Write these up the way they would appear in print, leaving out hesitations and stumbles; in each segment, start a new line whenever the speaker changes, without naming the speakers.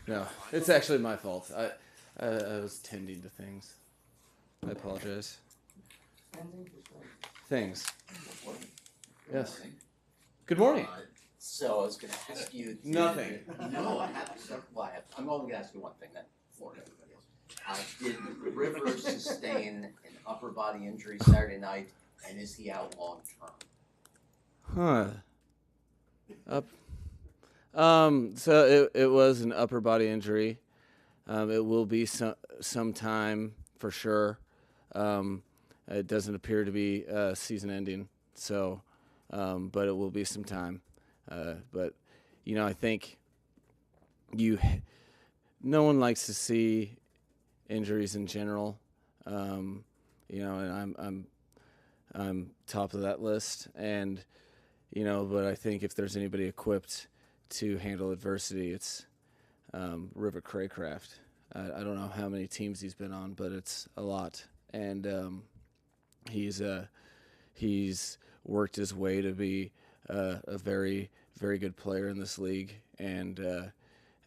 No, it's actually my fault. I was tending to things. I apologize. Things. Yes. Good morning.
So I was going to ask you.
Nothing.
No, I have. Well, I'm only going to ask you one thing then. For everybody else. Did Rivers sustain an upper body injury Saturday night, and is he out long term?
So it was an upper body injury. It will be some time for sure. It doesn't appear to be season ending. So, but it will be some time. But I think no one likes to see injuries in general. And I'm top of that list. And but I think if there's anybody equipped to handle adversity, it's River Craycraft. I don't know how many teams he's been on, but it's a lot. And he's worked his way to be a very, very good player in this league, and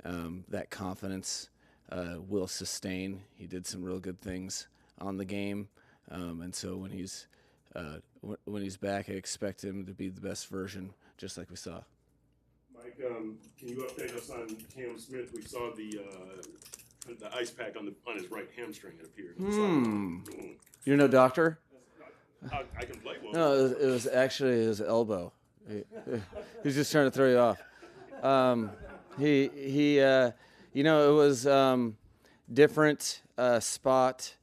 that confidence will sustain. He did some real good things on the game, and so when he's back, I expect him to be the best version, just like we saw.
Mike, can you update us on Cam Smith? We saw the ice pack on his right hamstring, it appeared.
You're no doctor?
I can play one.
No, it was actually his elbow. He's just trying to throw you off. It was different spot,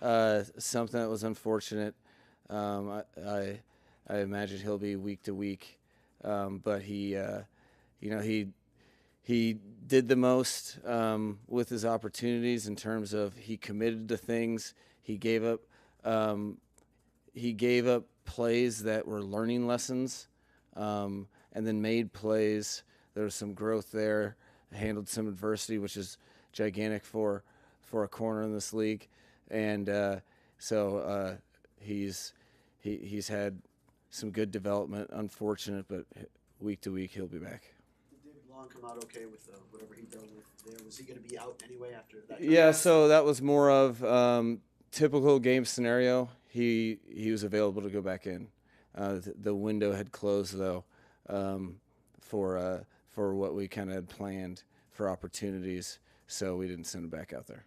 something that was unfortunate. I imagine he'll be week to week, but he did the most with his opportunities in terms of he committed to things. He gave up plays that were learning lessons, and then made plays. There was some growth there. Handled some adversity, which is gigantic for a corner in this league, and so he's had some good development. Unfortunate, but week to week he'll be back.
Did David Long come out okay with whatever he dealt with there? Was he going to be out anyway after that?
Yeah, so that was more of typical game scenario. He was available to go back in. The window had closed though, for what we kind of had planned for opportunities, so we didn't send him back out there.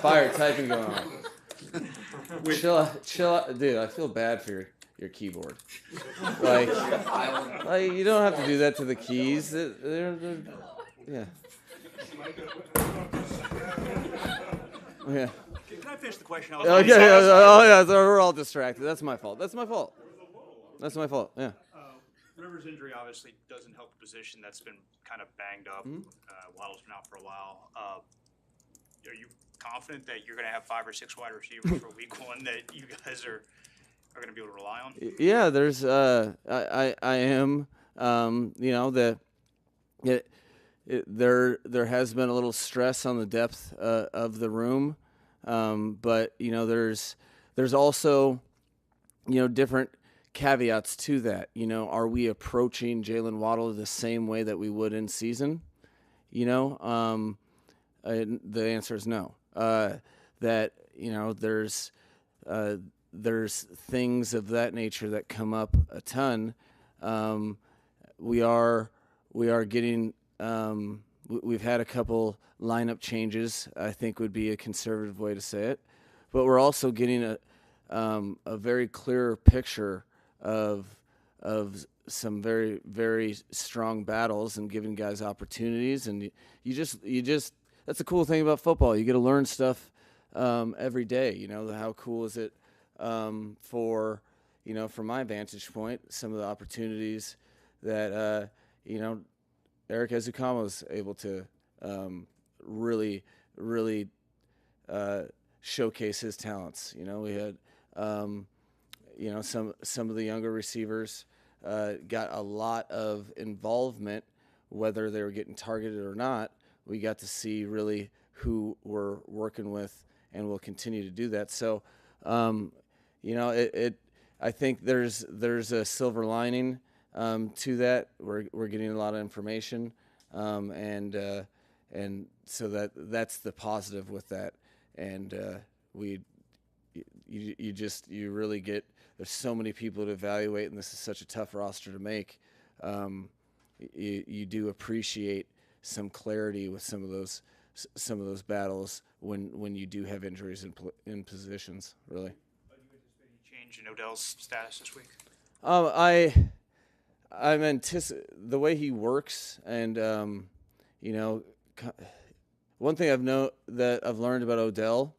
Fire typing going on. Chill out, dude. I feel bad for your keyboard. Like you don't have to do that to the keys. They're yeah. Yeah.
Can I finish the question?
Oh yeah. So we're all distracted. That's my fault. Yeah.
Rivers' injury obviously doesn't help the position that's been kind of banged up. Waddle's been out for a while. Are you confident that you're going to have 5 or 6 wide receivers for week 1 that you guys are going to be able to rely on?
Yeah, there's I am there has been a little stress on the depth of the room, but there's also different caveats to that. Are we approaching Jalen Waddle the same way that we would in season? The answer is no. That there's things of that nature that come up a ton. We are getting we've had a couple lineup changes, I think would be a conservative way to say it, but we're also getting a very clear picture of some very, very strong battles and giving guys opportunities. And you just that's the cool thing about football. You get to learn stuff every day. How cool is it for from my vantage point, some of the opportunities that Eric Ezukama was able to really showcase his talents. We had some of the younger receivers got a lot of involvement, whether they were getting targeted or not. We got to see really who we're working with, and we'll continue to do that. So, I think there's a silver lining to that. We're getting a lot of information, and so that's the positive with that. And you really get, there's so many people to evaluate, and this is such a tough roster to make. You do appreciate some clarity with some of those battles when you do have injuries in positions, really.
Do you anticipate any change in Odell's status this week?
I'm the way he works, and one thing that I've learned about Odell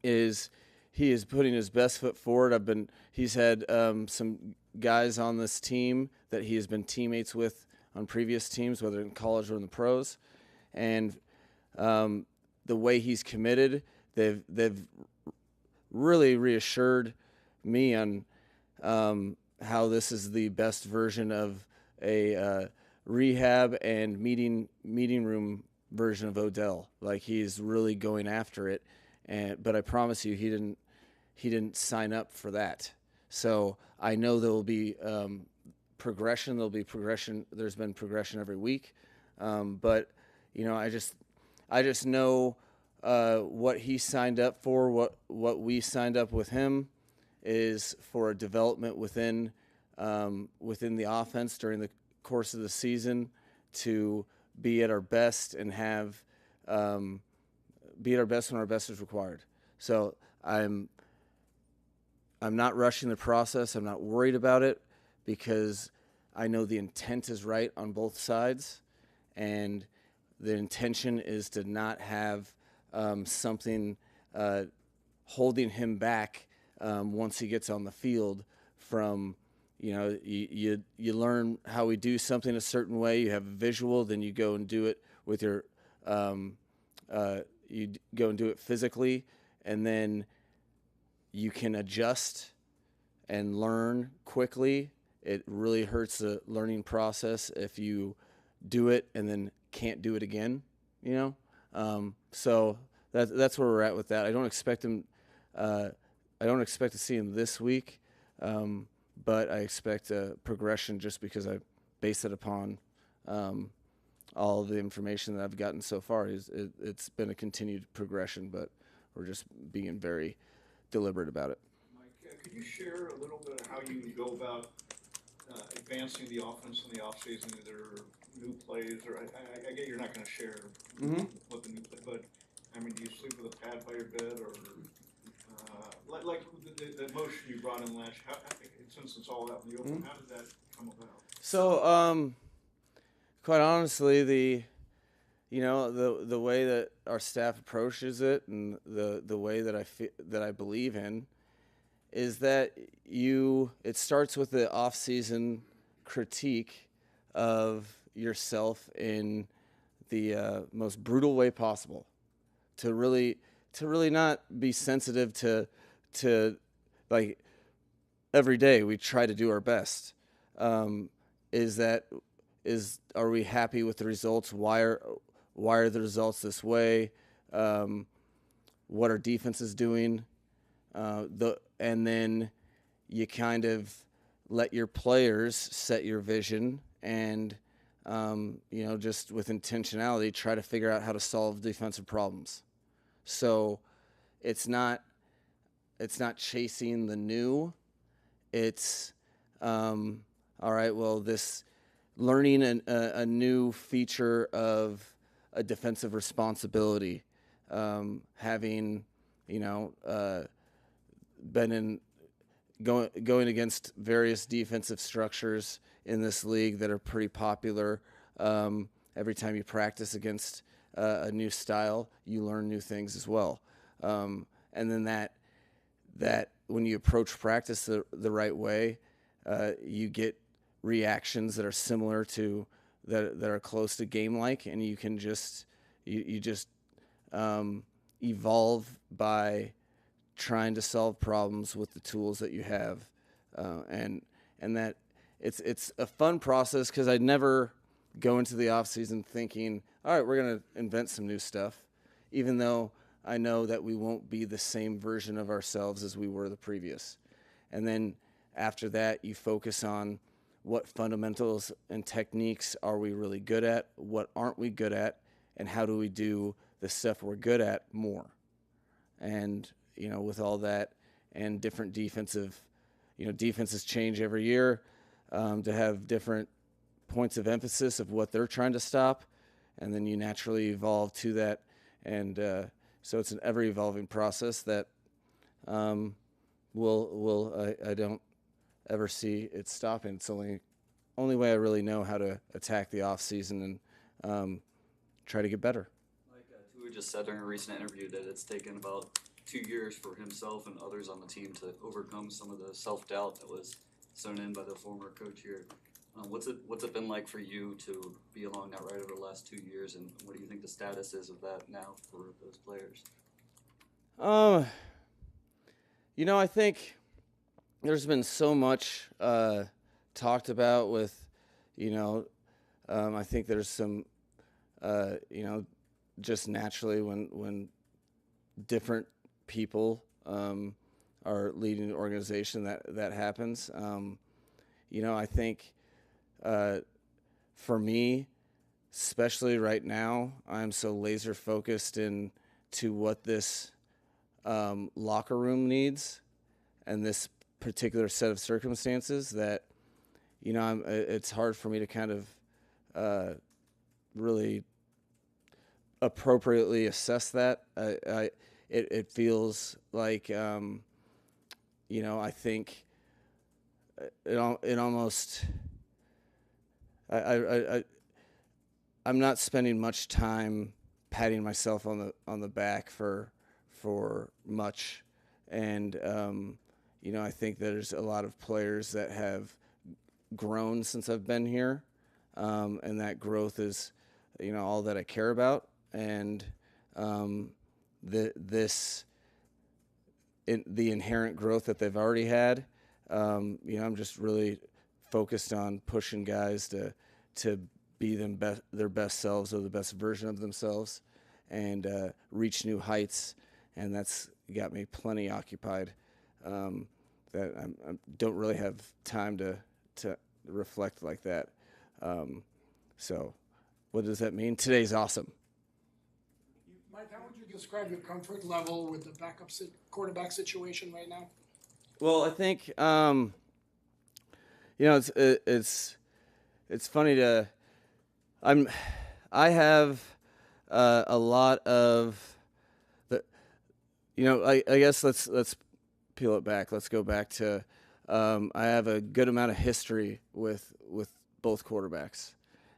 is he is putting his best foot forward. He's had some guys on this team that he has been teammates with on previous teams, whether in college or in the pros, and the way he's committed, they've really reassured me on how this is the best version of a rehab and meeting room version of Odell. Like, he's really going after it, but I promise you, he didn't sign up for that. So I know there will be progression. There'll be progression. There's been progression every week, but I just know what he signed up for. What we signed up with him is for a development within the offense during the course of the season, to be at our best and be at our best when our best is required. So I'm not rushing the process. I'm not worried about it, because I know the intent is right on both sides, and the intention is to not have something holding him back once he gets on the field. From you learn how we do something a certain way. You have a visual, then you go and do it with your you go and do it physically, and then you can adjust and learn quickly. It really hurts the learning process if you do it and then can't do it again, So that's where we're at with that. I don't expect to see him this week, but I expect a progression, just because I base it upon all of the information that I've gotten so far. It's been a continued progression, but we're just being very deliberate about it.
Mike, could you share a little bit of how you go about advancing the offense in the offseason, either new plays, or I get you're not going to share what the new play, but I mean, do you sleep with a pad by your bed, or like the motion you brought in last year, since it's all out in the open, how did that come about?
So, quite honestly, the way that our staff approaches it, and the way that I believe in, is that it starts with the off-season critique of yourself in the most brutal way possible, to really not be sensitive to like, every day we try to do our best. Are we happy with the results? Why are the results this way? What our defense is doing? And then you kind of let your players set your vision, and just with intentionality, try to figure out how to solve defensive problems. So it's not chasing the new. It's all right. Well, this learning a new feature of a defensive responsibility, having been going against various defensive structures in this league that are pretty popular. Every time you practice against a new style, you learn new things as well. And then that when you approach practice the right way, you get reactions that are similar to that are close to game-like, and you can just evolve by trying to solve problems with the tools that you have, and that it's a fun process, because I'd never go into the off season thinking, all right, we're going to invent some new stuff, even though I know that we won't be the same version of ourselves as we were the previous. And then after that, you focus on what fundamentals and techniques are we really good at, what aren't we good at, and how do we do the stuff we're good at more. And, with all that and different defenses change every year, to have different points of emphasis of what they're trying to stop, and then you naturally evolve to that. And so it's an ever-evolving process that I don't ever see it stopping. It's only way I really know how to attack the off season and try to get better.
Like Tua just said during a recent interview that it's taken about 2 years for himself and others on the team to overcome some of the self-doubt that was sown in by the former coach here. What's it been like for you to be along that ride over the last 2 years, and what do you think the status is of that now for those players?
I think there's been so much talked about with, I think there's some, just naturally when different people are leading the organization that happens. I think for me, especially right now, I'm so laser focused into what this locker room needs and this particular set of circumstances that, it's hard for me to kind of really appropriately assess that. It feels like, I think it almost, I'm not spending much time patting myself on the back for much, and I think there's a lot of players that have grown since I've been here, and that growth is all that I care about, and the inherent growth that they've already had. I'm just really focused on pushing guys to be their best selves, or the best version of themselves, and reach new heights. And that's got me plenty occupied. That I don't really have time to reflect like that. So, what does that mean? Today's awesome.
Mike, how would you describe your comfort level with the quarterback situation right now?
Well, I think it's funny to I have a lot of the I guess let's peel it back. Let's go back to I have a good amount of history with both quarterbacks,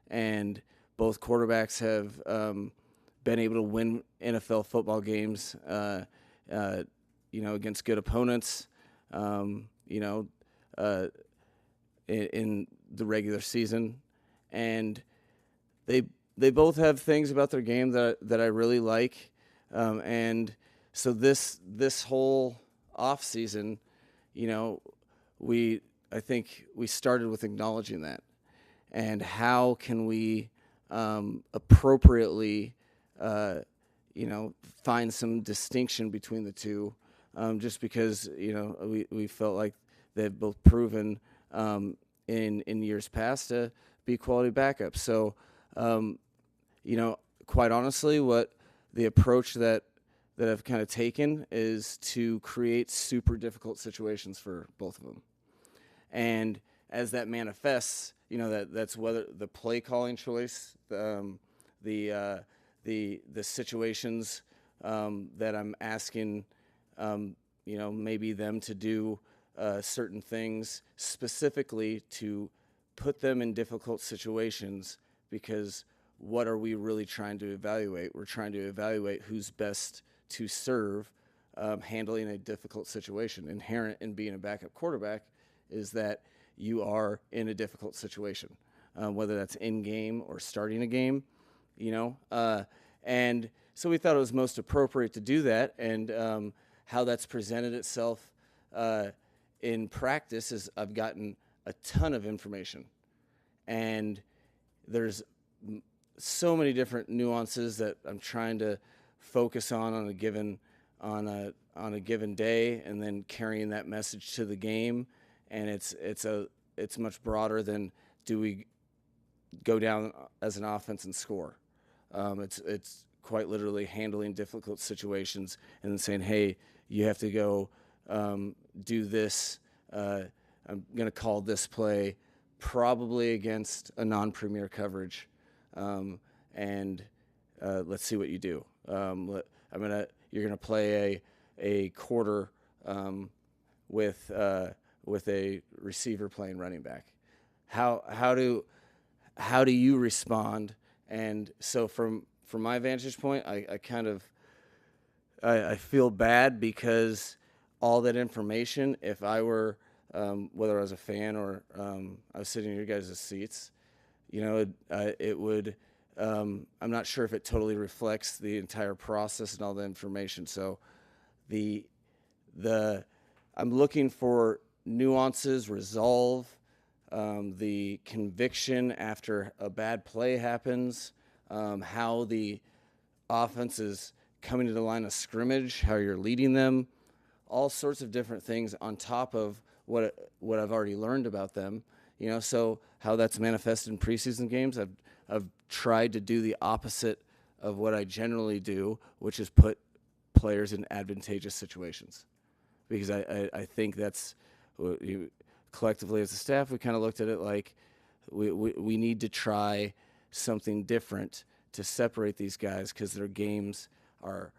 and both quarterbacks have been able to win NFL football games against good opponents. In the regular season, and they both have things about their game that I really like, and so this whole off season, I think we started with acknowledging that, and how can we appropriately find some distinction between the two. Just because we felt like they've both proven in years past to be quality backups. So, quite honestly, what the approach that I've kind of taken is to create super difficult situations for both of them. And as that manifests, that's whether the play calling choice, the situations that I'm asking. Maybe them to do certain things specifically to put them in difficult situations, because what are we really trying to evaluate? We're trying to evaluate who's best to serve handling a difficult situation. Inherent in being a backup quarterback is that you are in a difficult situation, whether that's in game or starting a game, and so we thought it was most appropriate to do that. And how that's presented itself in practice is I've gotten a ton of information, and there's so many different nuances that I'm trying to focus on a given day, and then carrying that message to the game. And it's a it's much broader than do we go down as an offense and score. It's quite literally handling difficult situations and then saying, hey, you have to go do this. I'm going to call this play probably against a non-premier coverage, and let's see what you do. You're going to play a quarter with a receiver playing running back. How do you respond? And so from my vantage point, I kind of I feel bad because all that information, if I were whether I was a fan or I was sitting in your guys' seats, it would. I'm not sure if it totally reflects the entire process and all the information. So, I'm looking for nuances, resolve, the conviction after a bad play happens, how the offense is coming to the line of scrimmage, how you're leading them, all sorts of different things on top of what I've already learned about them. So how that's manifested in preseason games, I've tried to do the opposite of what I generally do, which is put players in advantageous situations, because I think that's collectively as a staff we kind of looked at it like we need to try something different to separate these guys, because their games are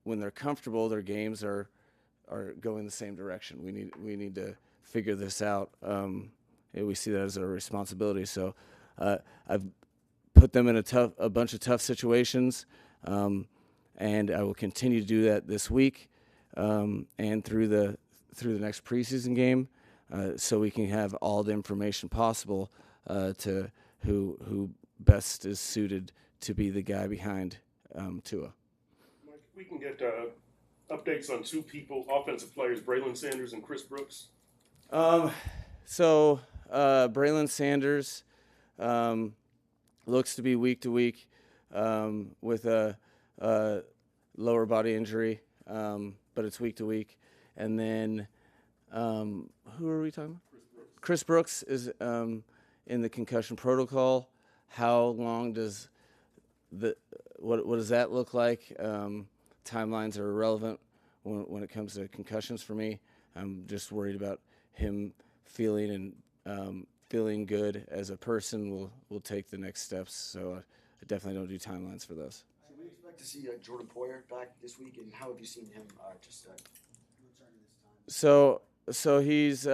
when they're comfortable, their games are going the same direction. We need to figure this out. We see that as a responsibility. So I've put them in a bunch of tough situations, and I will continue to do that this week and through the next preseason game, so we can have all the information possible to who best is suited to be the guy behind Tua.
Mike, if we can get updates on two people, offensive players, Braylon Sanders and Chris Brooks.
So Braylon Sanders looks to be week to week with a lower body injury, but it's week to week. And then who are we talking about? Chris Brooks is in the concussion protocol. How long does what does that look like? Timelines are irrelevant when it comes to concussions for me. I'm just worried about him feeling good as a person. We'll take the next steps. So I definitely don't do timelines for those.
Should we expect to see Jordan Poyer back this week, and how have you seen him returning this time?
So he's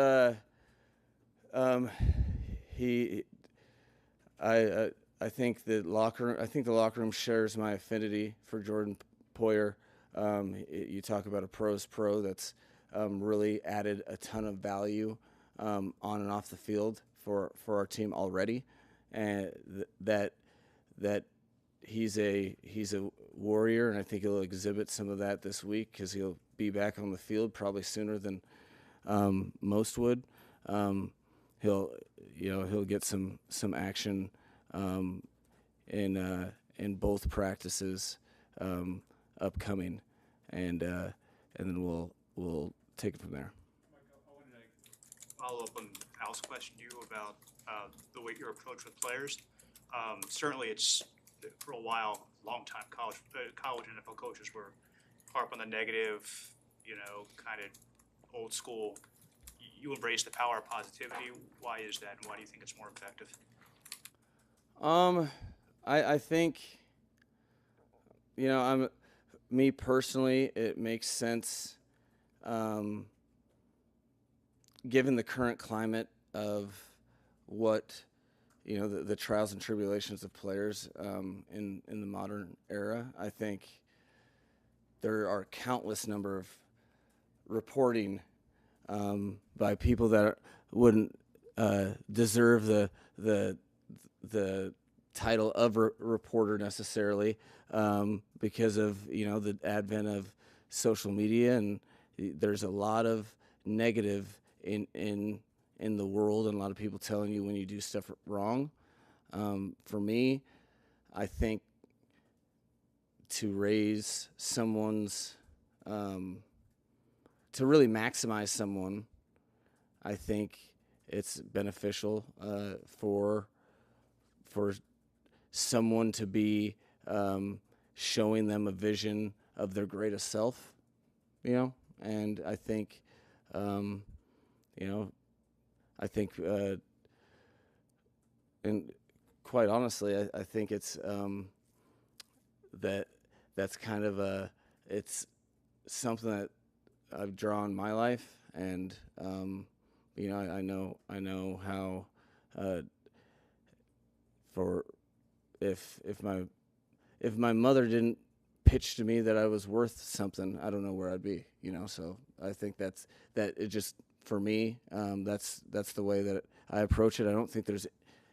I think the locker room shares my affinity for Jordan Poyer. You talk about a pro's pro that's really added a ton of value on and off the field for our team already, and that he's a warrior, and I think he'll exhibit some of that this week because he'll be back on the field probably sooner than most would. He'll get some action in both practices upcoming, and then we'll take it from there.
I wanted to follow up on Al's question to you about the way your approach with players. Certainly, it's for a while, long time college NFL coaches were harp on the negative, kind of old school. You embrace the power of positivity. Why is that, and why do you think it's more effective?
I think, me personally, it makes sense, given the current climate of what, the trials and tribulations of players in the modern era. I think there are countless number of reporting by people that wouldn't deserve the title of reporter necessarily, because of the advent of social media, and there's a lot of negative in the world, and a lot of people telling you when you do stuff wrong. For me, I think to raise someone's to really maximize someone, I think it's beneficial for someone to be showing them a vision of their greatest self, and I think, and quite honestly, I think it's that's kind of it's something that I've drawn my life, and I know how for if my mother didn't pitch to me that I was worth something, I don't know where I'd be, So I think that it just, for me, that's the way that I approach it. I don't think there's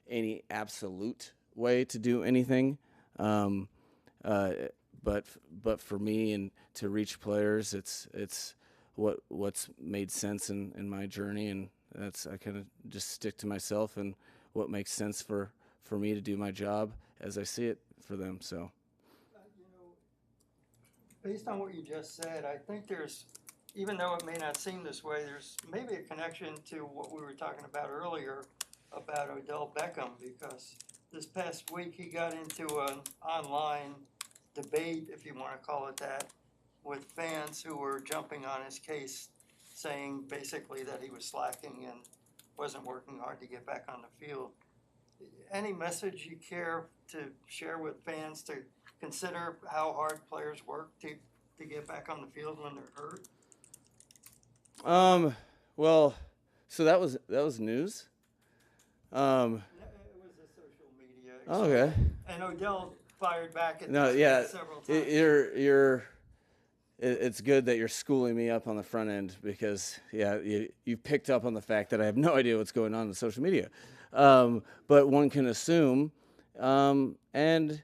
any absolute way to do anything, but for me and to reach players, it's what's made sense in my journey, and I kind of just stick to myself and what makes sense for me to do my job as I see it for them. So.
Based on what you just said, I think there's, even though it may not seem this way, there's maybe a connection to what we were talking about earlier about Odell Beckham, because this past week he got into an online debate, if you want to call it that, with fans who were jumping on his case, saying basically that he was slacking and wasn't working hard to get back on the field. Any message you care to share with fans to consider how hard players work to get back on the field when they're hurt?
Well, so that was news.
It was a social media.
Okay.
And Odell fired back at several times.
It's good that you're schooling me up on the front end, because you picked up on the fact that I have no idea what's going on in social media. But one can assume, and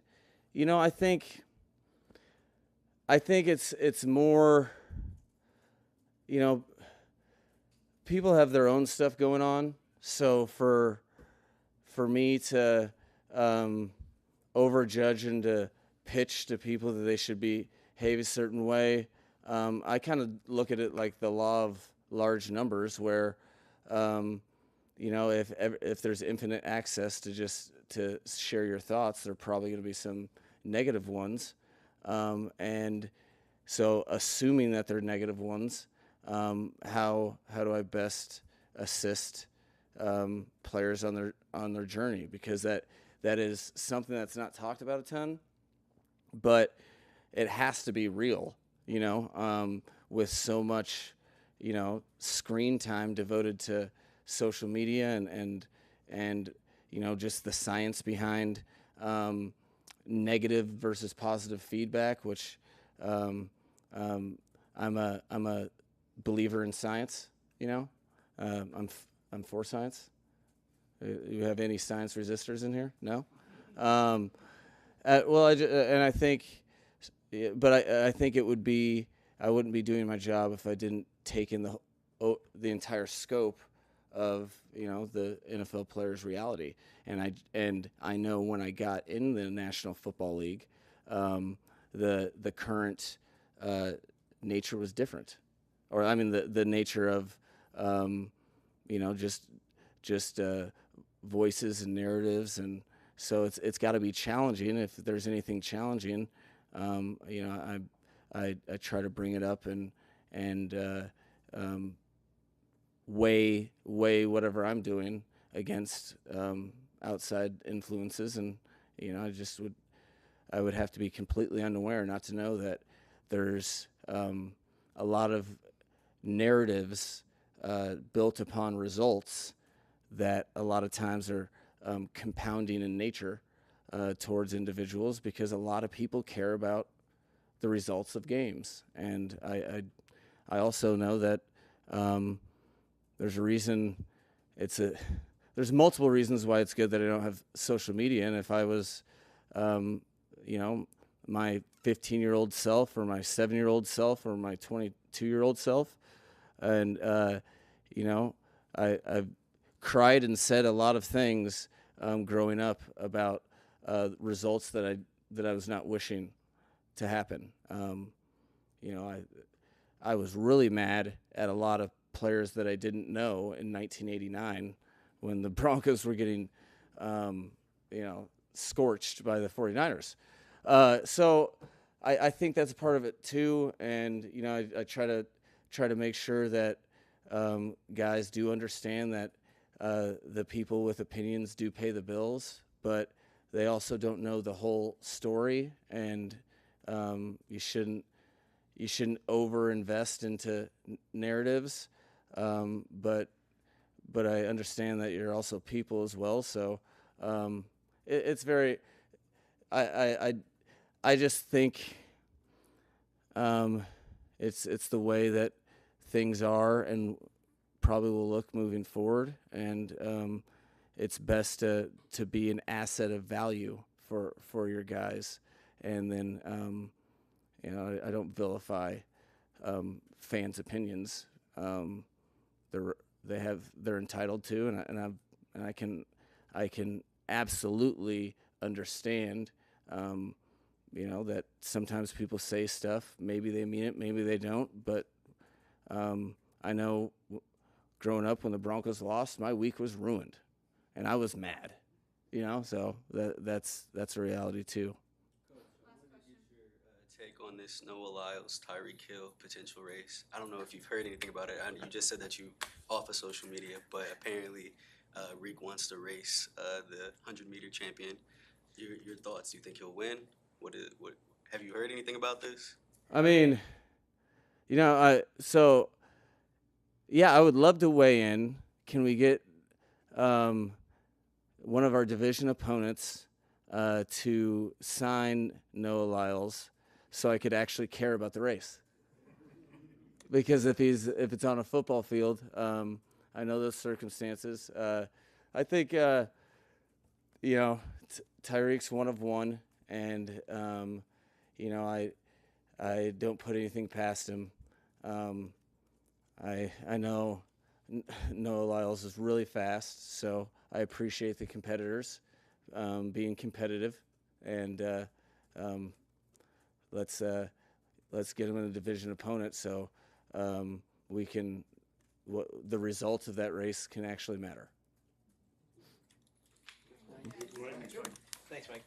I think it's more, people have their own stuff going on. So for me to overjudge and to pitch to people that they should behave a certain way, I kind of look at it like the law of large numbers, where if there's infinite access to share your thoughts, there are probably going to be some negative ones, and so assuming that they're negative ones, how do I best assist players on their journey? Because that is something that's not talked about a ton, but it has to be real, with so much, screen time devoted to social media and just the science behind negative versus positive feedback, which I'm a believer in science. I'm for science. You have any science resistors in here? No. I think it would be, I wouldn't be doing my job if I didn't take in the entire scope of the NFL player's reality. And I know when I got in the National Football League, the current nature was different, or I mean the nature of just voices and narratives, and so it's got to be challenging. If there's anything challenging, I try to bring it up and weigh whatever I'm doing against outside influences, and I would have to be completely unaware not to know that there's a lot of narratives built upon results that a lot of times are compounding in nature towards individuals, because a lot of people care about the results of games. And I also know that there's a reason there's multiple reasons why it's good that I don't have social media. And if I was my 15-year-old self, or my 7-year-old self, or my 22-year-old self, and I've cried and said a lot of things growing up about results that I was not wishing to happen. I was really mad at a lot of players that I didn't know in 1989 when the Broncos were getting, scorched by the 49ers. So I think that's a part of it too, and I try to make sure that guys do understand that the people with opinions do pay the bills, but they also don't know the whole story, and you shouldn't over-invest into narratives. But I understand that you're also people as well. So it's very. I just think it's the way that things are and probably will look moving forward, and it's best to be an asset of value for your guys, and then I don't vilify fans' opinions. They're entitled to, and I can absolutely understand. That sometimes people say stuff. Maybe they mean it, maybe they don't. But I know growing up when the Broncos lost, my week was ruined, and I was mad. So that's a reality too.
Take on this Noah Lyles, Tyreek Hill potential race. I don't know if you've heard anything about it. You just said that you off of social media, but apparently Reek wants to race the 100-meter champion. Your thoughts? Do you think he'll win? What have you heard anything about this?
I mean, I would love to weigh in. Can we get one of our division opponents to sign Noah Lyles so I could actually care about the race? Because if it's on a football field, I know those circumstances. I think Tyreek's one of one, and I don't put anything past him. I know Noah Lyles is really fast, so I appreciate the competitors being competitive, and let's get him in a division opponent so the result of that race can actually matter.
Mike?
Thanks, Mike.